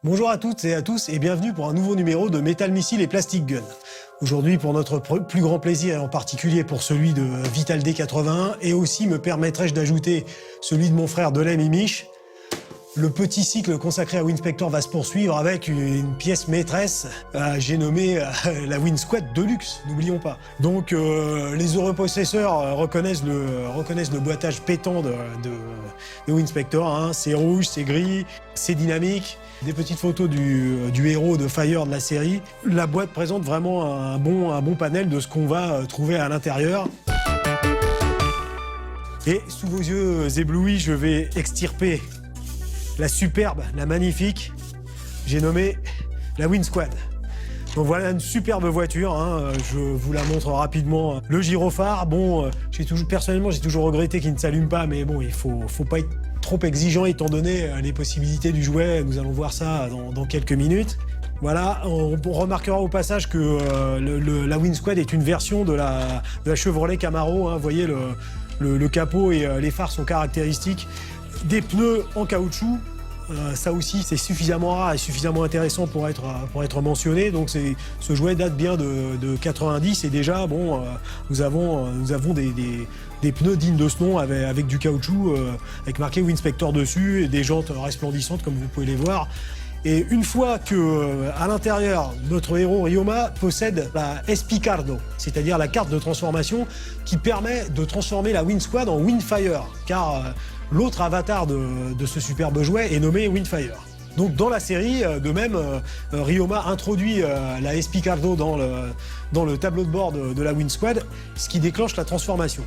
Bonjour à toutes et à tous et bienvenue pour un nouveau numéro de Metal Missile et Plastic Gun. Aujourd'hui, pour notre plus grand plaisir et en particulier pour celui de Vital D81 et aussi me permettrai-je d'ajouter celui de mon frère Delem Imish, le petit cycle consacré à Winspector va se poursuivre avec une pièce maîtresse, j'ai nommé la Winsquad Deluxe, n'oublions pas. Donc les heureux possesseurs reconnaissent le boitage pétant de Winspector, hein. C'est rouge, c'est gris, c'est dynamique. Des petites photos du héros de Fire de la série. La boîte présente vraiment un bon panel de ce qu'on va trouver à l'intérieur. Et sous vos yeux éblouis, je vais extirper la superbe, la magnifique, j'ai nommé la Winsquad. Donc voilà une superbe voiture, hein. Je vous la montre rapidement. Le gyrophare, bon, personnellement j'ai toujours regretté qu'il ne s'allume pas, mais bon, il faut pas être trop exigeant étant donné les possibilités du jouet. Nous allons voir ça dans quelques minutes. Voilà, on remarquera au passage que la Winsquad est une version de la Chevrolet Camaro, hein. Vous voyez, le capot et les phares sont caractéristiques. Des pneus en caoutchouc, ça aussi c'est suffisamment rare et suffisamment intéressant pour être mentionné. Donc ce jouet date bien de 90 et déjà bon, nous avons des pneus dignes de ce nom avec du caoutchouc, avec marqué Winspector dessus et des jantes resplendissantes comme vous pouvez les voir. Et une fois que à l'intérieur, notre héros Ryoma possède la S-Picardo, c'est-à-dire la carte de transformation qui permet de transformer la Winsquad en Windfire, car l'autre avatar de ce superbe jouet est nommé Windfire. Donc dans la série, de même, Ryoma introduit la S-Picardo dans le tableau de bord de la Winsquad, ce qui déclenche la transformation.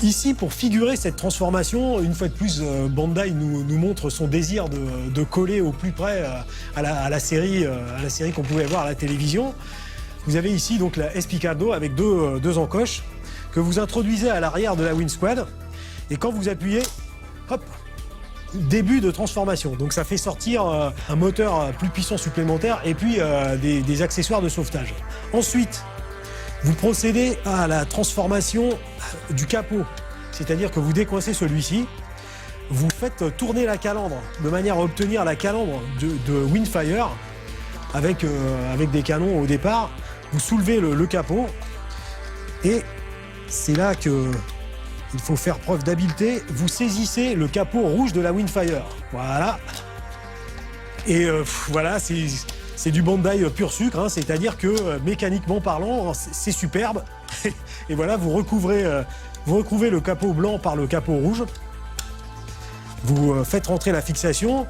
Ici, pour figurer cette transformation, une fois de plus, Bandai nous montre son désir de coller au plus près à la série qu'on pouvait voir à la télévision. Vous avez ici donc la S-Picardo avec deux encoches que vous introduisez à l'arrière de la Winsquad. Et quand vous appuyez, hop, début de transformation. Donc ça fait sortir un moteur plus puissant supplémentaire et puis des accessoires de sauvetage. Ensuite, vous procédez à la transformation du capot. C'est-à-dire que vous décoincez celui-ci, vous faites tourner la calandre de manière à obtenir la calandre de Windfire avec des canons au départ. Vous soulevez le capot et c'est là que il faut faire preuve d'habileté. Vous saisissez le capot rouge de la Windfire. Voilà. Et voilà, c'est du Bandai pur sucre, hein, c'est-à-dire que mécaniquement parlant, c'est superbe. Et voilà, vous recouvrez le capot blanc par le capot rouge. Vous faites rentrer la fixation.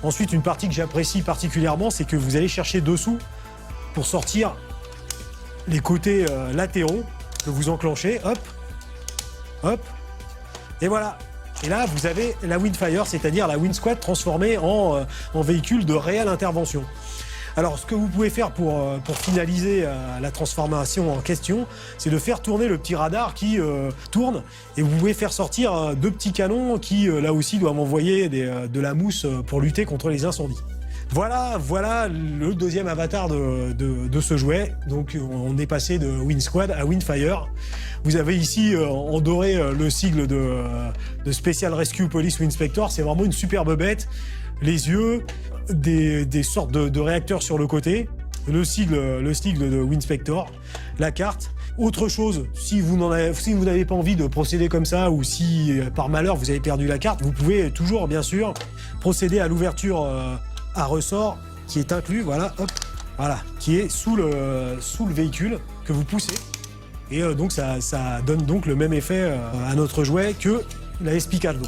Ensuite, une partie que j'apprécie particulièrement, c'est que vous allez chercher dessous pour sortir les côtés latéraux que vous enclenchez. Hop, hop, et voilà. Et là, vous avez la Windfire, c'est-à-dire la Winsquad transformée en véhicule de réelle intervention. Alors, ce que vous pouvez faire pour finaliser la transformation en question, c'est de faire tourner le petit radar qui tourne, et vous pouvez faire sortir deux petits canons qui, là aussi, doivent envoyer de la mousse pour lutter contre les incendies. Voilà le deuxième avatar de ce jouet. Donc on est passé de Winsquad à Windfire. Vous avez ici en doré le sigle de Special Rescue Police Winspector. C'est vraiment une superbe bête. Les yeux, des sortes de réacteurs sur le côté, le sigle de Winspector, la carte. Autre chose, si vous n'avez pas envie de procéder comme ça ou si par malheur vous avez perdu la carte, vous pouvez toujours bien sûr procéder à l'ouverture à ressort qui est inclus, voilà, hop, voilà, qui est sous le véhicule que vous poussez. Et donc ça donne donc le même effet à notre jouet que la S-Picardo.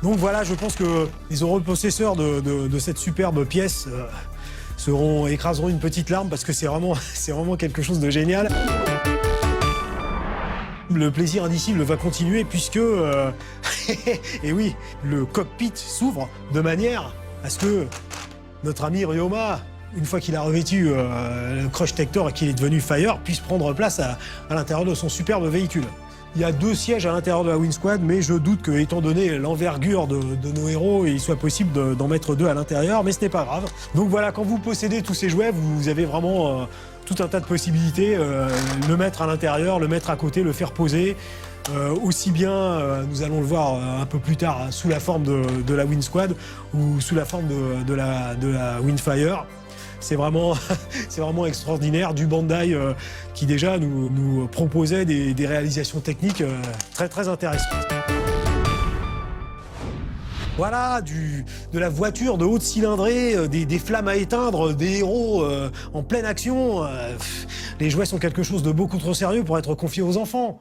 Donc voilà, je pense que les heureux possesseurs de cette superbe pièce écraseront une petite larme parce que c'est vraiment quelque chose de génial. Le plaisir indicible va continuer puisque, et oui, le cockpit s'ouvre de manière à ce que notre ami Ryoma, une fois qu'il a revêtu le Crush Tector et qu'il est devenu Fire, puisse prendre place à l'intérieur de son superbe véhicule. Il y a deux sièges à l'intérieur de la Winsquad, mais je doute que, étant donné l'envergure de nos héros, il soit possible d'en mettre deux à l'intérieur, mais ce n'est pas grave. Donc voilà, quand vous possédez tous ces jouets, vous avez vraiment tout un tas de possibilités. Le mettre à l'intérieur, le mettre à côté, le faire poser. aussi bien, nous allons le voir un peu plus tard, sous la forme de la Winsquad ou sous la forme de la Windfire. C'est vraiment, c'est vraiment extraordinaire, du Bandai qui déjà nous proposait des réalisations techniques très très intéressantes. Voilà, de la voiture de haute cylindrée, des flammes à éteindre, des héros en pleine action. Les jouets sont quelque chose de beaucoup trop sérieux pour être confiés aux enfants.